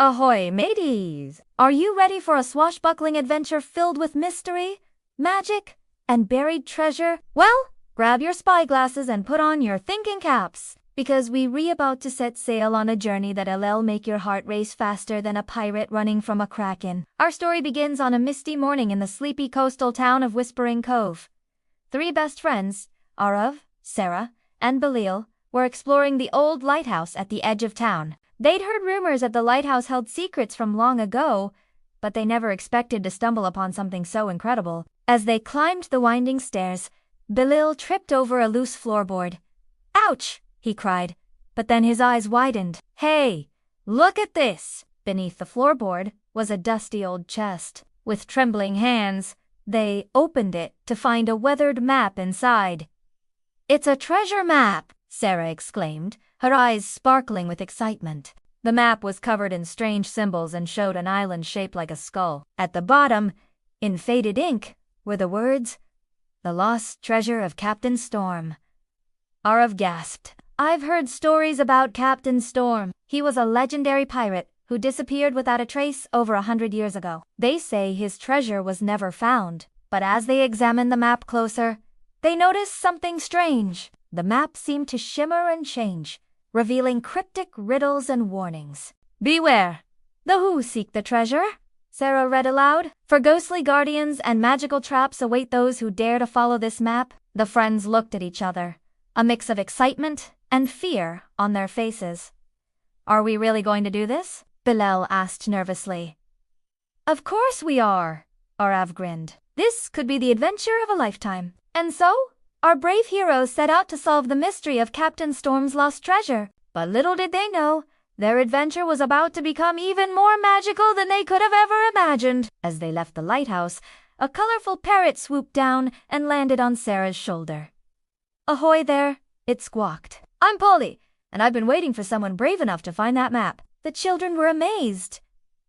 Ahoy, mateys! Are you ready for a swashbuckling adventure filled with mystery, magic, and buried treasure? Well, grab your spyglasses and put on your thinking caps, because we're about to set sail on a journey that'll make your heart race faster than a pirate running from a kraken. Our story begins on a misty morning in the sleepy coastal town of Whispering Cove. Three best friends, Aarav, Sara, and Bilal, were exploring the old lighthouse at the edge of town. They'd heard rumors that the lighthouse held secrets from long ago, but they never expected to stumble upon something so incredible. As they climbed the winding stairs, Bilal tripped over a loose floorboard. "Ouch!" he cried, but then his eyes widened. "Hey, look at this!" Beneath the floorboard was a dusty old chest. With trembling hands, they opened it to find a weathered map inside. "It's a treasure map!" Sara exclaimed, her eyes sparkling with excitement. The map was covered in strange symbols and showed an island shaped like a skull. At the bottom, in faded ink, were the words, "The Lost Treasure of Captain Storm." Aarav gasped. "I've heard stories about Captain Storm. He was a legendary pirate who disappeared without a trace over 100 years ago. They say his treasure was never found." But as they examined the map closer, they noticed something strange. The map seemed to shimmer and change, revealing cryptic riddles and warnings. "Beware! The who seek the treasure," Sara read aloud. "For ghostly guardians and magical traps await those who dare to follow this map." The friends looked at each other, a mix of excitement and fear on their faces. "Are we really going to do this?" Bilal asked nervously. "Of course we are," Aarav grinned. "This could be the adventure of a lifetime." And so, our brave heroes set out to solve the mystery of Captain Storm's lost treasure. But little did they know, their adventure was about to become even more magical than they could have ever imagined. As they left the lighthouse, a colorful parrot swooped down and landed on Sara's shoulder. "Ahoy there," it squawked. "I'm Polly, and I've been waiting for someone brave enough to find that map." The children were amazed.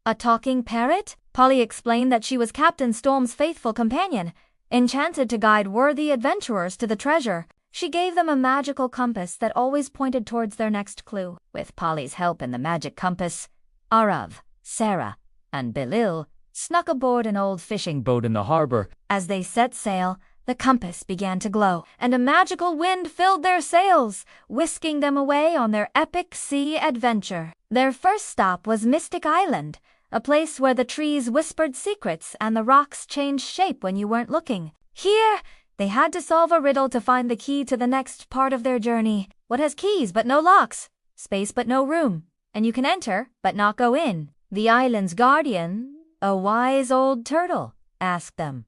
"A talking parrot?" Polly explained that she was Captain Storm's faithful companion, enchanted to guide worthy adventurers to the treasure. She gave them a magical compass that always pointed towards their next clue. With Polly's help and the magic compass, Aarav, Sara, and Bilal snuck aboard an old fishing boat in the harbor. As they set sail, the compass began to glow, and a magical wind filled their sails, whisking them away on their epic sea adventure. Their first stop was Mystic Island, a place where the trees whispered secrets and the rocks changed shape when you weren't looking. Here, they had to solve a riddle to find the key to the next part of their journey. What has keys but no locks, space but no room, and you can enter but not go in? The island's guardian, a wise old turtle, asked them.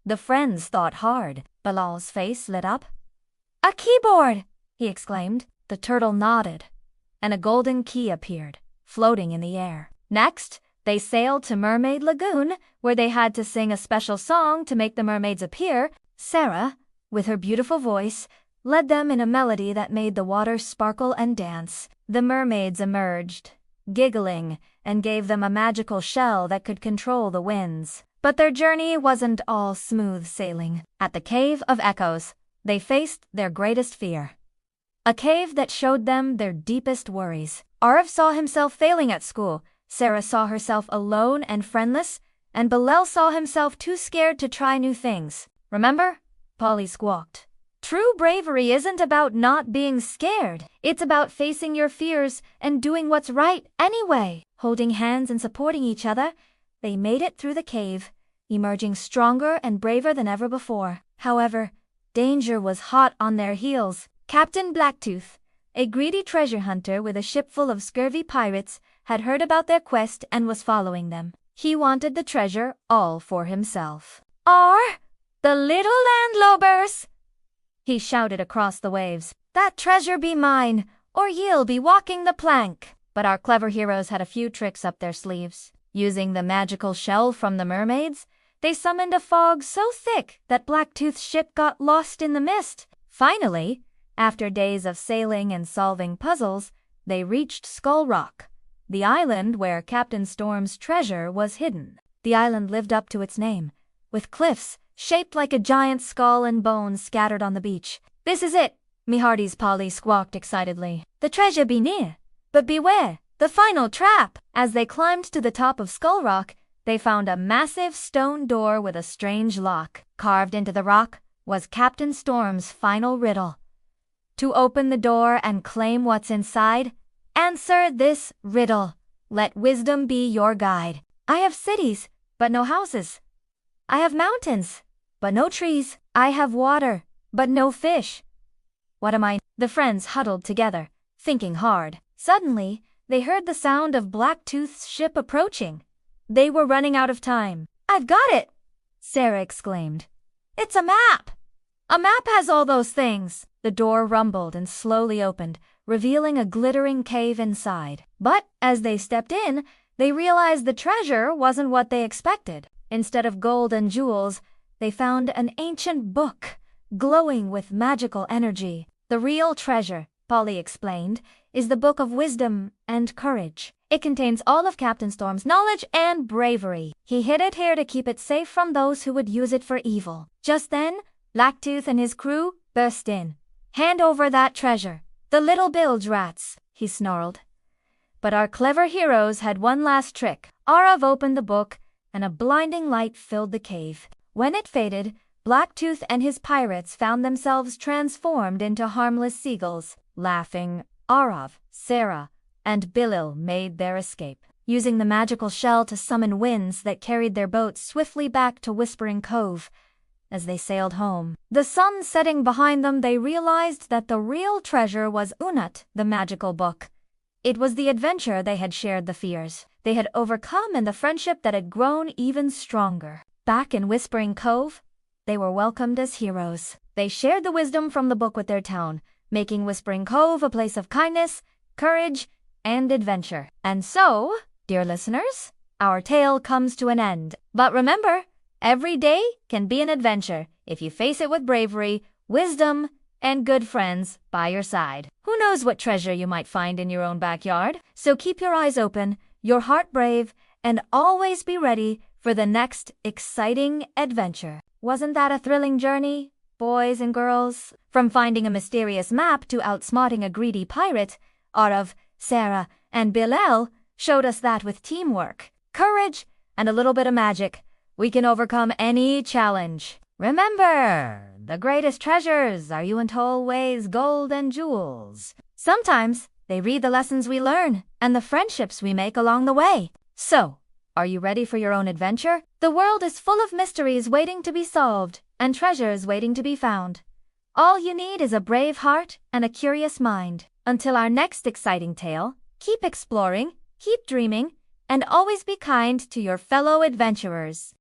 The friends thought hard. Bilal's face lit up. "A keyboard!" he exclaimed. The turtle nodded, and a golden key appeared, floating in the air. Next, they sailed to Mermaid Lagoon, where they had to sing a special song to make the mermaids appear. Sara, with her beautiful voice, led them in a melody that made the water sparkle and dance. The mermaids emerged, giggling, and gave them a magical shell that could control the winds. But their journey wasn't all smooth sailing. At the Cave of Echoes, they faced their greatest fear. A cave that showed them their deepest worries. Aarav saw himself failing at school, Sara saw herself alone and friendless, and Bilal saw himself too scared to try new things. "Remember?" Polly squawked. "True bravery isn't about not being scared. It's about facing your fears and doing what's right anyway." Holding hands and supporting each other, they made it through the cave, emerging stronger and braver than ever before. However, danger was hot on their heels. Captain Blacktooth, a greedy treasure hunter with a ship full of scurvy pirates, had heard about their quest and was following them. He wanted the treasure all for himself. "Are the little landlubbers!" he shouted across the waves. "That treasure be mine, or ye'll be walking the plank." But our clever heroes had a few tricks up their sleeves. Using the magical shell from the mermaids, they summoned a fog so thick that Blacktooth's ship got lost in the mist. Finally, after days of sailing and solving puzzles, they reached Skull Rock, the island where Captain Storm's treasure was hidden. The island lived up to its name, with cliffs shaped like a giant skull and bones scattered on the beach. "This is it," me hearties Polly squawked excitedly. "The treasure be near, but beware, The final trap! As they climbed to the top of Skull Rock, they found a massive stone door with a strange lock. Carved into the rock was Captain Storm's final riddle. To open the door and claim what's inside, answer this riddle. Let wisdom be your guide. I have cities, but no houses. I have mountains, but no trees. I have water, but no fish. What am I? The friends huddled together, thinking hard. Suddenly, they heard the sound of Blacktooth's ship approaching. They were running out of time. I've got it! Sara exclaimed. It's a map! A map has all those things. The door rumbled and slowly opened, revealing a glittering cave inside. But as they stepped in, they realized the treasure wasn't what they expected. Instead of gold and jewels, they found an ancient book, glowing with magical energy. The real treasure, Polly explained, is the Book of Wisdom and Courage. It contains all of Captain Storm's knowledge and bravery. He hid it here to keep it safe from those who would use it for evil. Just then, Blacktooth and his crew burst in. Hand over that treasure. The little bilge rats, he snarled. But our clever heroes had one last trick. Aarav opened the book, and a blinding light filled the cave. When it faded, Blacktooth and his pirates found themselves transformed into harmless seagulls. Laughing, Aarav, Sara, and Bilal made their escape, using the magical shell to summon winds that carried their boats swiftly back to Whispering Cove. As they sailed home, the sun setting behind them, they realized that the real treasure was Unut, the magical book. It was the adventure they had shared, the fears they had overcome, and the friendship that had grown even stronger. Back in Whispering Cove, they were welcomed as heroes. They shared the wisdom from the book with their town, making Whispering Cove a place of kindness, courage, and adventure. And so, dear listeners, our tale comes to an end. But remember, every day can be an adventure if you face it with bravery, wisdom, and good friends by your side. Who knows what treasure you might find in your own backyard? So keep your eyes open, your heart brave, and always be ready for the next exciting adventure. Wasn't that a thrilling journey, boys and girls? From finding a mysterious map to outsmarting a greedy pirate, Aarav, Sara, and Bilal showed us that with teamwork, courage, and a little bit of magic, we can overcome any challenge. Remember, the greatest treasures are you and always gold and jewels. Sometimes they read the lessons we learn and the friendships we make along the way. So, are you ready for your own adventure? The world is full of mysteries waiting to be solved and treasures waiting to be found. All you need is a brave heart and a curious mind. Until our next exciting tale, keep exploring, keep dreaming, and always be kind to your fellow adventurers.